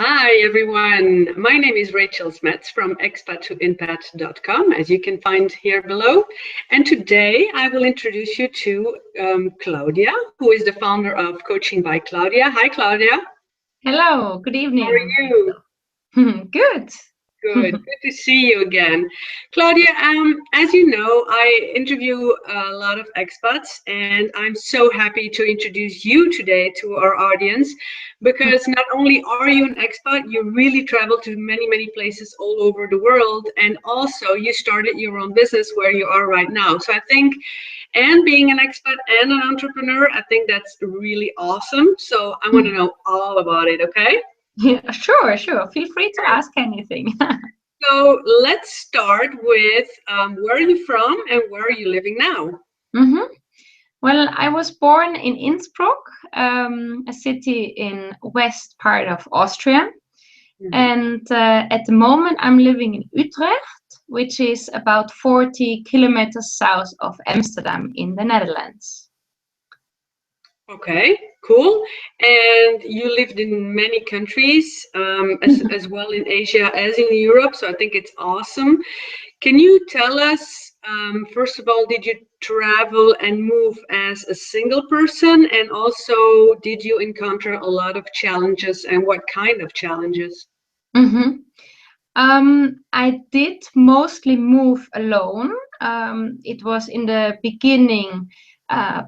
Hi everyone, my name is Rachel Smets from expat2inpat.com, as you can find here below. And today I will introduce you to Claudia, who is the founder of Coaching by Claudia. Hi Claudia. Hello, good How are evening. you? Good. Good to see you again. Claudia, as you know, I interview a lot of expats, and I'm so happy to introduce you today to our audience because not only are you an expat, you really travel to many, many places all over the world, and also you started your own business where you are right now. So I think, and being an expat and an entrepreneur, I think that's really awesome. So I want to know all about it, okay? Yeah, sure. Feel free to ask anything. So let's start with where are you from and where are you living now? hmm Well, I was born in Innsbruck, a city in west part of Austria, Mhm. and at the moment I'm living in Utrecht, which is about 40 kilometers south of Amsterdam in the Netherlands. Okay, cool. And you lived in many countries, as well in Asia as in Europe. So I think it's awesome. Can you tell us, first of all, did you travel and move as a single person? And also, did you encounter a lot of challenges and what kind of challenges? hmm I did mostly move alone. It was in the beginning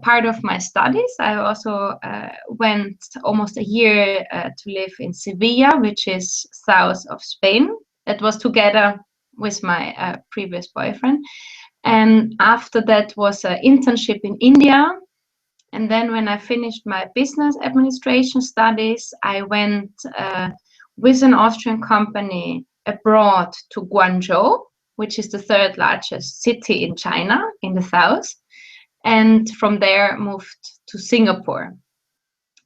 part of my studies. I also went almost a year to live in Sevilla, which is south of Spain. That was together with my previous boyfriend. And after that was an internship in India. And then when I finished my business administration studies, I went with an Austrian company abroad to Guangzhou, which is the third largest city in China in the south. And from there moved to Singapore.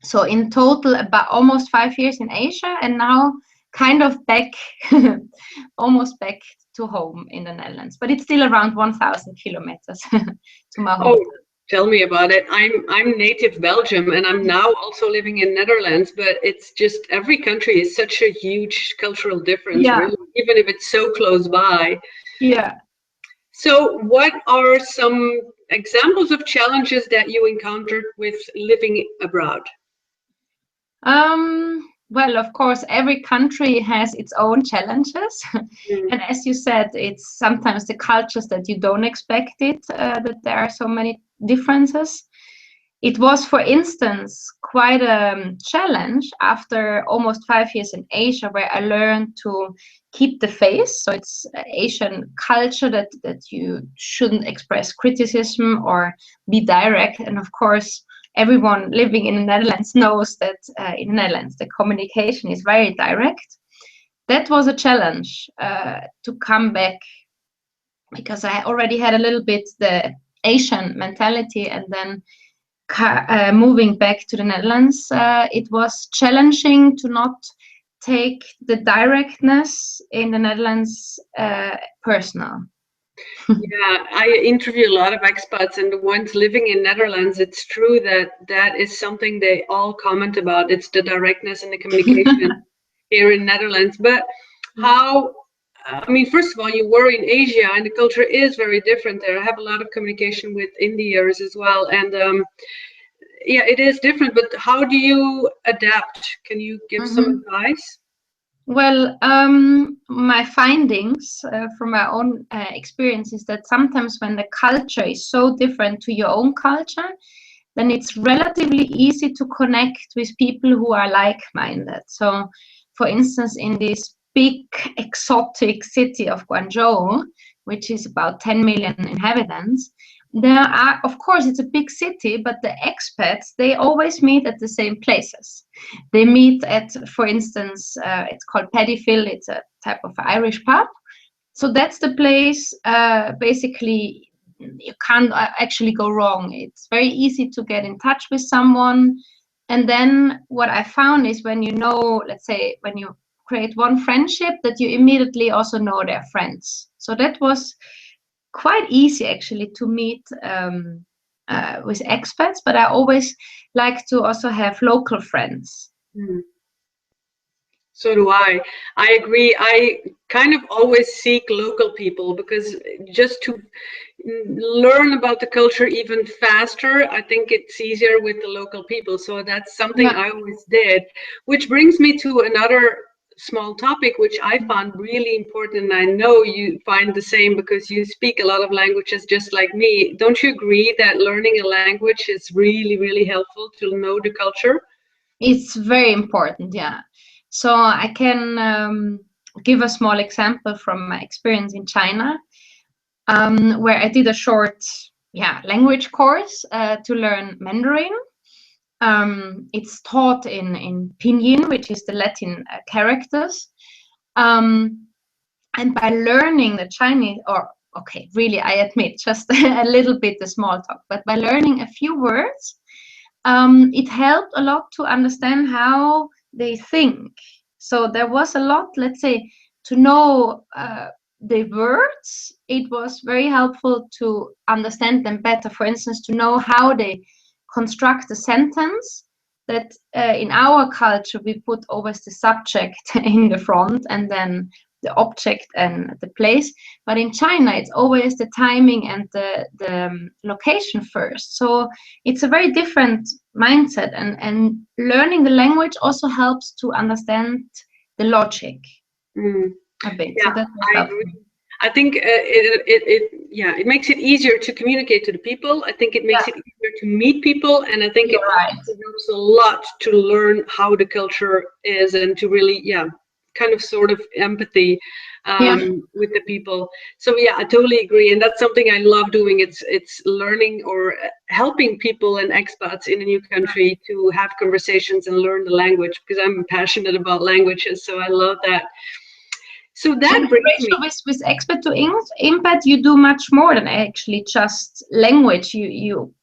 So in total, about almost 5 years in Asia, and now kind of back, almost back to home in the Netherlands. But it's still around 1,000 kilometers to my home. Oh, tell me about it. I'm native Belgium and I'm now also living in Netherlands, but it's just every country is such a huge cultural difference, Yeah, really, even if it's so close by. yeah. So, what are some examples of challenges that you encountered with living abroad? Well, of course, every country has its own challenges. Mm. And as you said, it's sometimes the cultures that you don't expect it, that there are so many differences. It was, for instance, quite a challenge after almost 5 years in Asia, where I learned to keep the face. So it's Asian culture that you shouldn't express criticism or be direct. And of course, everyone living in the Netherlands knows that in the Netherlands, the communication is very direct. That was a challenge to come back because I already had a little bit the Asian mentality, and then moving back to the Netherlands, it was challenging to not take the directness in the Netherlands personal. Yeah, I interview a lot of expats, and the ones living in Netherlands, it's true that that is something they all comment about. It's the directness and the communication here in Netherlands. But how, I mean, first of all, you were in Asia and the culture is very different there. I have a lot of communication with Indians as well. And yeah, it is different, but how do you adapt? Can you give some Mhm. advice? Well, my findings from my own experience is that sometimes when the culture is so different to your own culture, then it's relatively easy to connect with people who are like-minded. So, for instance, in this big exotic city of Guangzhou, which is about 10 million inhabitants, there are, of course, it's a big city, but the expats, they always meet at the same places. They meet at, for instance, it's called Paddyfield. It's a type of Irish pub. So that's the place. Basically, you can't actually go wrong. It's very easy to get in touch with someone. And then what I found is when you know, let's say, when you create one friendship, that you immediately also know their friends. So that was quite easy actually to meet with expats, but I always like to also have local friends. Hmm. So do I. I agree. I kind of always seek local people because just to learn about the culture even faster, I think it's easier with the local people. So that's something Yeah. I always did, which brings me to another small topic, which I found really important. And I know you find the same because you speak a lot of languages just like me. Don't you agree that learning a language is really, really helpful to know the culture? It's very important, yeah. So I can give a small example from my experience in China, where I did a short, yeah, language course to learn Mandarin. It's taught in Pinyin, which is the Latin characters. Um, and by learning the Chinese, or okay, really, I admit, just a little bit the small talk, but by learning a few words, it helped a lot to understand how they think. So there was a lot, let's say, to know the words. It was very helpful to understand them better. For instance, to know how they construct a sentence. That in our culture we put always the subject in the front and then the object and the place. But in China, it's always the timing and the location first. So it's a very different mindset, and learning the language also helps to understand the logic Mm. a bit. So Yeah, that was I helpful. agree. I think yeah, it makes it easier to communicate to the people. I think it makes Yeah, it easier to meet people, and I think it you're also right. helps a lot to learn how the culture is and to really, yeah, kind of sort of empathy Yeah, with the people. So yeah, I totally agree, and that's something I love doing. It's learning or helping people and expats in a new country to have conversations and learn the language because I'm passionate about languages. So I love that. So and that brings Rachel, me. with expert to impact, you do much more than actually just language. You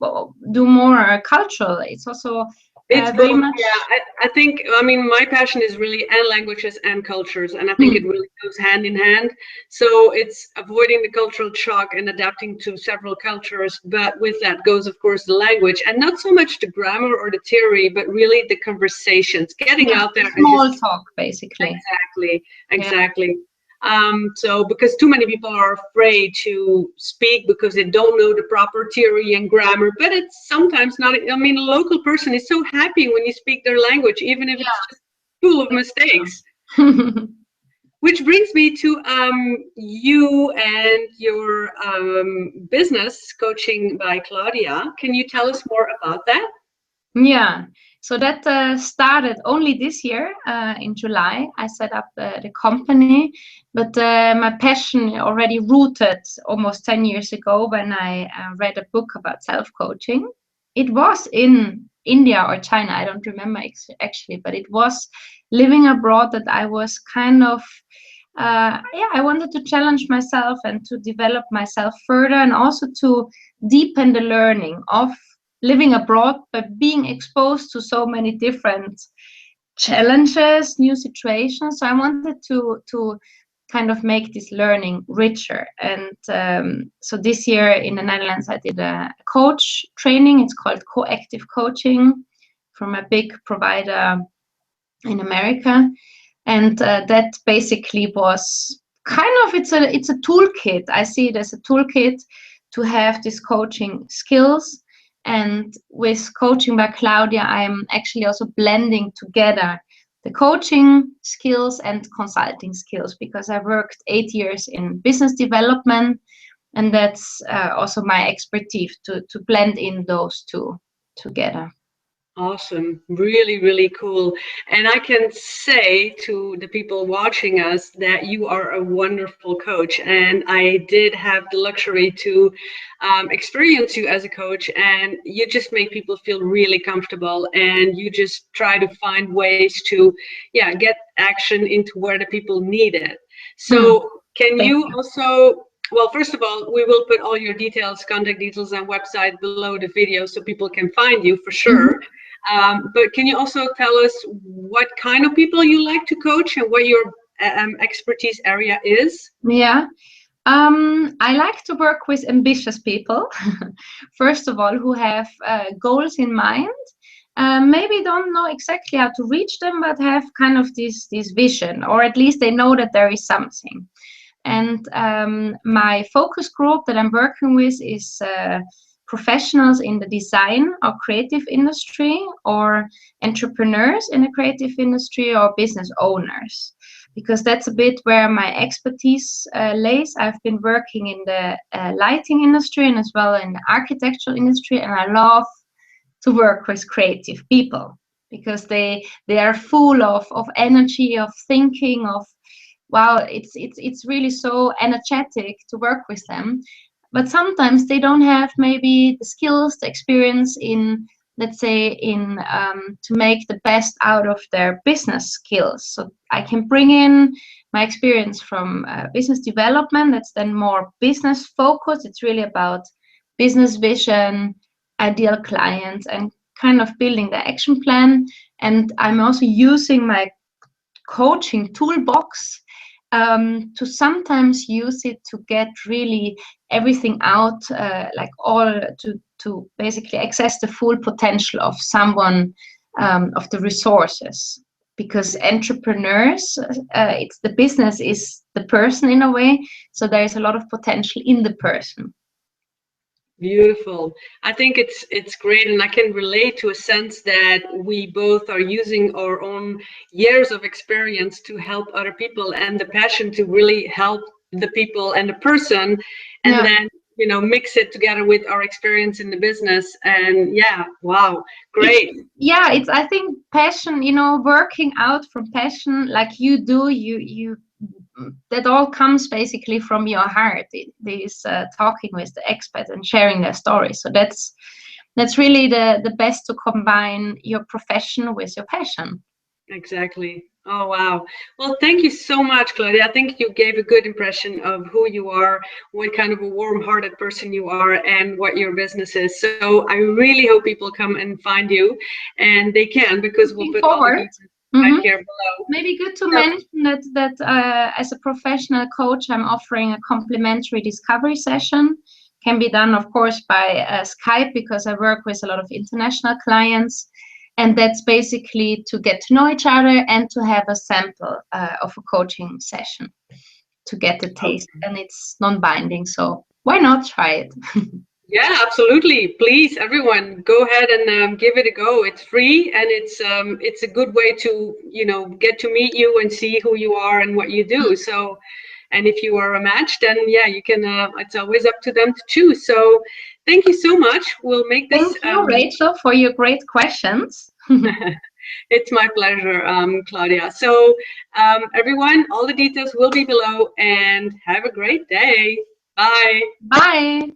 do more cultural. It's also It's very both, much. yeah. I think, I mean, my passion is really and languages and cultures, and I think it Hmm, really goes hand in hand. So it's avoiding the cultural shock and adapting to several cultures, but with that goes, of course, the language, and not so much the grammar or the theory, but really the conversations, getting yeah, out there and small just. talk basically. Exactly, Yeah, exactly. So because too many people are afraid to speak because they don't know the proper theory and grammar, but it's sometimes not. I mean, a local person is so happy when you speak their language, even if it's just full of yeah. mistakes. Which brings me to you and your business, Coaching by Claudia. Can you tell us more about that? Yeah, so that started only this year in July. I set up the company, but my passion already rooted almost 10 years ago when I read a book about self-coaching. It was in India or China, I don't remember actually, but it was living abroad that I was kind of, yeah, I wanted to challenge myself and to develop myself further and also to deepen the learning of living abroad, but being exposed to so many different challenges, new situations. So I wanted to kind of make this learning richer. And so this year in the Netherlands, I did a coach training. It's called co-active coaching from a big provider in America, and that basically was kind of it's a toolkit. I see it as a toolkit to have these coaching skills. And with Coaching by Claudia, I'm actually also blending together the coaching skills and consulting skills because I worked 8 years in business development, and that's also my expertise to blend in those two together. Awesome. Really, really cool. And I can say to the people watching us that you are a wonderful coach. And I did have the luxury to experience you as a coach, and you just make people feel really comfortable. And you just try to find ways to, yeah, get action into where the people need it. Hmm. So, can Thank you you. also well, first of all, we will put all your details, contact details, and website below the video so people can find you for sure. Mhm. But can you also tell us what kind of people you like to coach and what your expertise area is? Yeah. I like to work with ambitious people, first of all, who have goals in mind maybe don't know exactly how to reach them, but have kind of this vision, or at least they know that there is something. And my focus group that I'm working with is professionals in the design or creative industry, or entrepreneurs in the creative industry, or business owners, because that's a bit where my expertise lays. I've been working in the lighting industry and as well in the architectural industry, and I love to work with creative people because they are full of energy, of thinking, of wow, it's really so energetic to work with them. But sometimes they don't have maybe the skills, the experience in, let's say, in to make the best out of their business skills. So I can bring in my experience from business development. That's then more business focused. It's really about business vision, ideal clients, and kind of building the action plan. And I'm also using my coaching toolbox to sometimes use it to get really everything out, like all to basically access the full potential of someone, of the resources. Because entrepreneurs, it's the business is the person in a way, so there is a lot of potential in the person. Beautiful. I think it's great, and I can relate to a sense that we both are using our own years of experience to help other people, and the passion to really help the people and the person, and Yeah. then mix it together with our experience in the business. And yeah, wow, great. It's I think passion, working out from passion like you do, you that all comes basically from your heart. This talking with the expat and sharing their stories. So that's really the best, to combine your profession with your passion. Exactly. Oh, wow. Well, thank you so much, Claudia. I think you gave a good impression of who you are, what kind of a warm-hearted person you are, and what your business is. So I really hope people come and find you, and they can, because we'll Looking put all the forward. details back Mhm. here below. Maybe good to So, mention that as a professional coach, I'm offering a complimentary discovery session. Can be done, of course, by Skype, because I work with a lot of international clients. And that's basically to get to know each other and to have a sample of a coaching session to get the taste. okay. And it's non-binding, so why not try it? Yeah, absolutely. Please, everyone, go ahead and give it a go. It's free, and it's a good way to get to meet you and see who you are and what you do. So, and if you are a match, then yeah, you can. It's always up to them to choose. So, thank you so much. We'll make this. Thank you, Rachel, for your great questions. It's my pleasure, Claudia. So, everyone, all the details will be below, and have a great day. Bye. Bye.